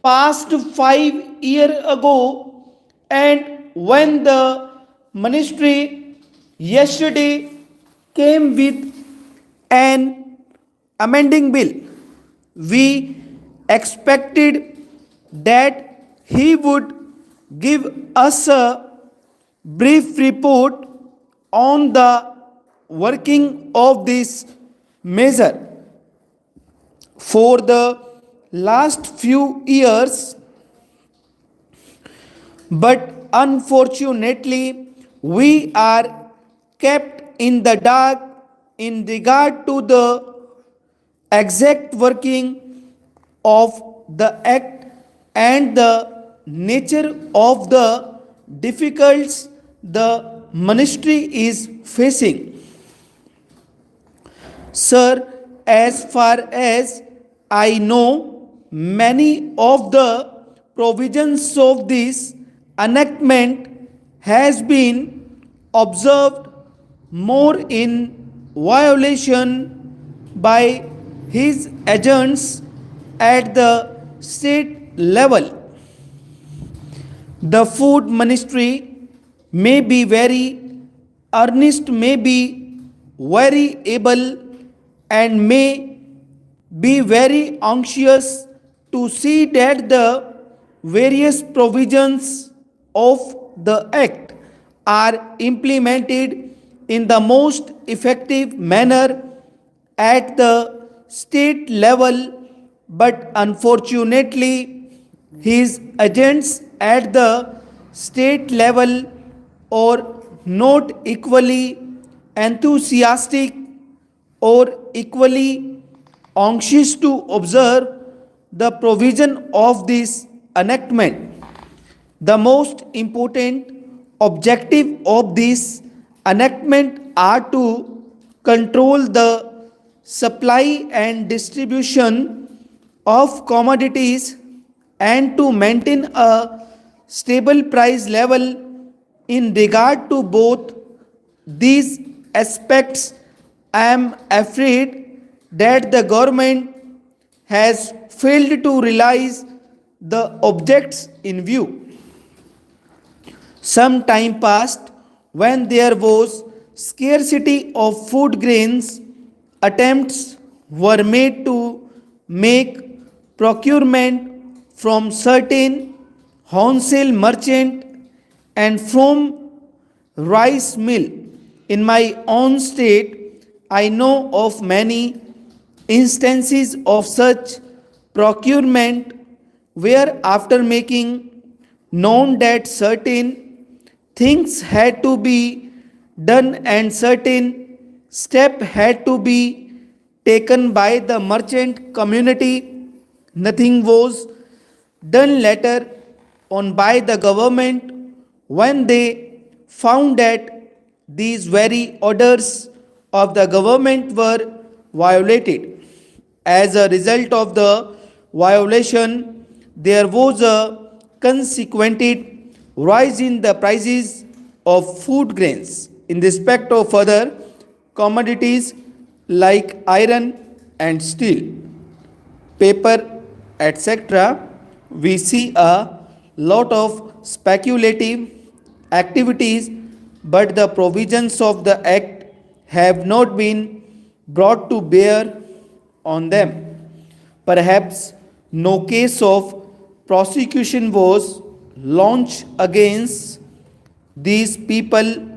past 5 years ago, and when the ministry yesterday came with an amending bill, we expected that he would give us a brief report on the working of this measure. For the last few years, but unfortunately, we are kept in the dark in regard to the exact working of the act and the nature of the difficulties the ministry is facing. Sir, as far as I know, many of the provisions of this enactment has been observed more in violation by his agents at the state level. The food ministry may be very earnest, may be very able, and may be very anxious to see that the various provisions of the Act are implemented in the most effective manner at the state level, but unfortunately, his agents at the state level are not equally enthusiastic or equally anxious to observe the provision of this enactment. The most important objective of this enactment are to control the supply and distribution of commodities and to maintain a stable price level. In regard to both these aspects, I am afraid that the government has failed to realize the objects in view. Some time passed when there was scarcity of food grains. Attempts were made to make procurement from certain wholesale merchant and from rice mill. In my own state, I know of many instances of such procurement where, after making known that certain things had to be done and certain step had to be taken by the merchant community, nothing was done later on by the government when they found that these very orders of the government were violated. As a result of the violation, there was a consequent rise in the prices of food grains. In respect of other commodities like iron and steel, paper, etc., we see a lot of speculative activities, but the provisions of the Act have not been brought to bear on them. Perhaps no case of prosecution was launched against these people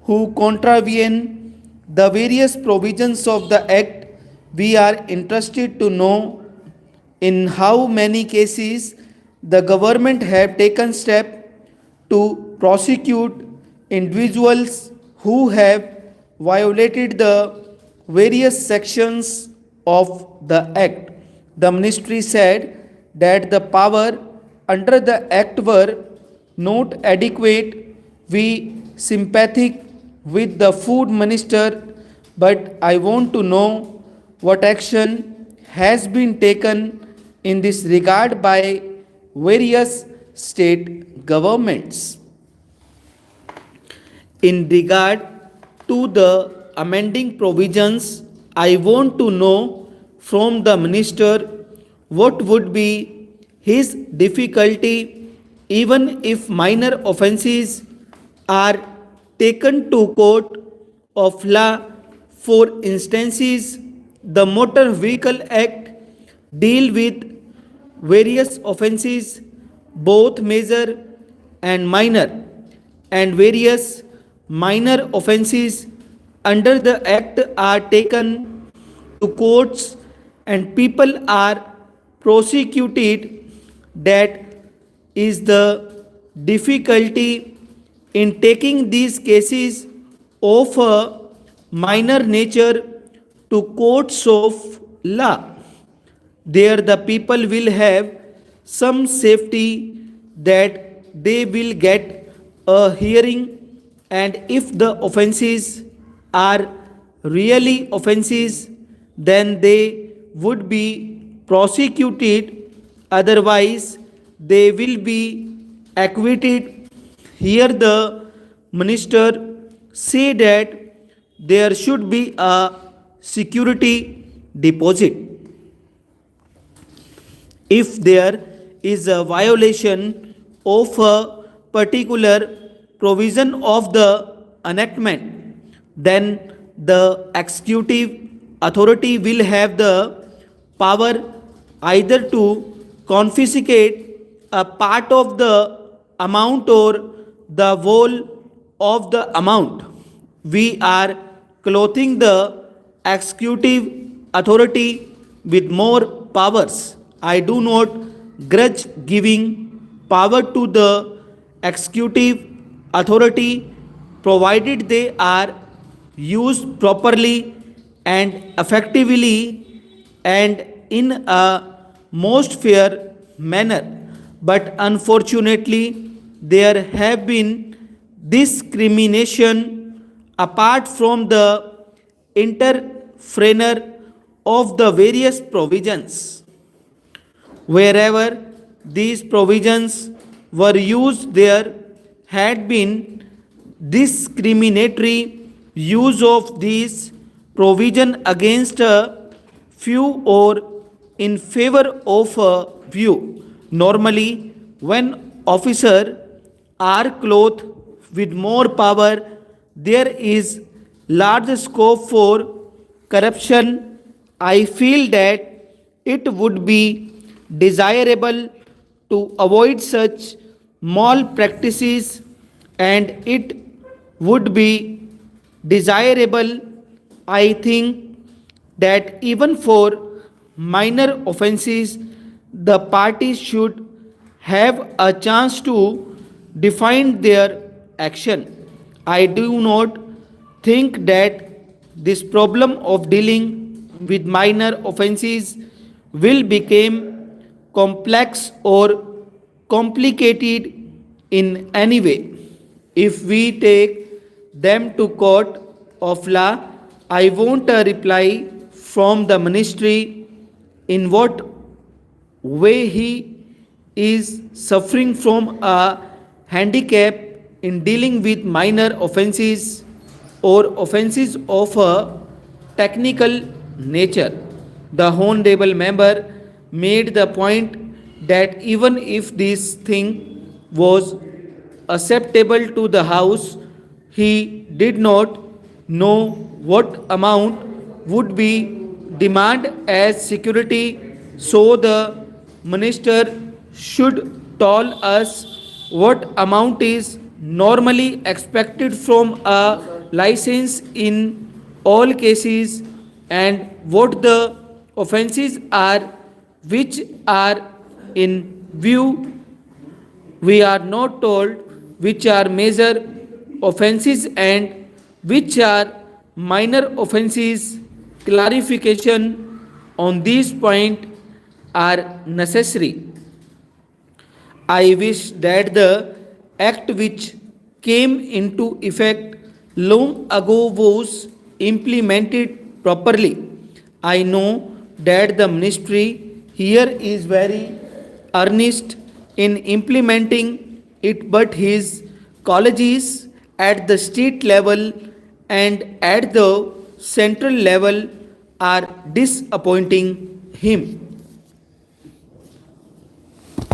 who contravene the various provisions of the Act. We are interested to know in how many cases the government have taken steps to prosecute individuals who have violated the various sections of the Act. The ministry said that the power under the Act were not adequate. We sympathetic with the food minister, but I want to know what action has been taken in this regard by various state governments. In regard to the amending provisions, I want to know from the minister what would be his difficulty, even if minor offences are taken to court of law. For instances, the Motor Vehicle Act deal with various offences, both major and minor, and various minor offences under the act are taken to courts and people are prosecuted. That is the difficulty in taking these cases of a minor nature to courts of law. There the people will have some safety that they will get a hearing, and if the offences are really offences, then they would be prosecuted, otherwise they will be acquitted. Here the minister say that there should be a security deposit. If there is a violation of a particular provision of the enactment, then the executive authority will have the power either to confiscate a part of the amount or the whole of the amount. We are clothing the executive authority with more powers. I do not grudge giving power to the executive authority, provided they are used properly and effectively and in a most fair manner. But unfortunately, there have been discrimination apart from the interference of the various provisions. Wherever these provisions were used, there had been discriminatory use of these provision against a few or in favor of a few. Normally, when officers are clothed with more power, there is large scope for corruption. I feel that it would be desirable to avoid such malpractices, and it would be desirable, I think, that even for minor offences, the parties should have a chance to define their action. I do not think that this problem of dealing with minor offences will become complex or complicated in any way. If we take them to court of law, I want a reply from the ministry in what way he is suffering from a handicap in dealing with minor offences or offences of a technical nature. The honorable member made the point that even if this thing was acceptable to the House, he did not know what amount would be demanded as security, so the minister should tell us what amount is normally expected from a license in all cases and what the offences are which are in view. We are not told which are major offences and which are minor offences. Clarification on these points are necessary. I wish that the act which came into effect long ago was implemented properly. I know that the ministry here is very earnest in implementing it, but his colleges at the state level and at the central level are disappointing him.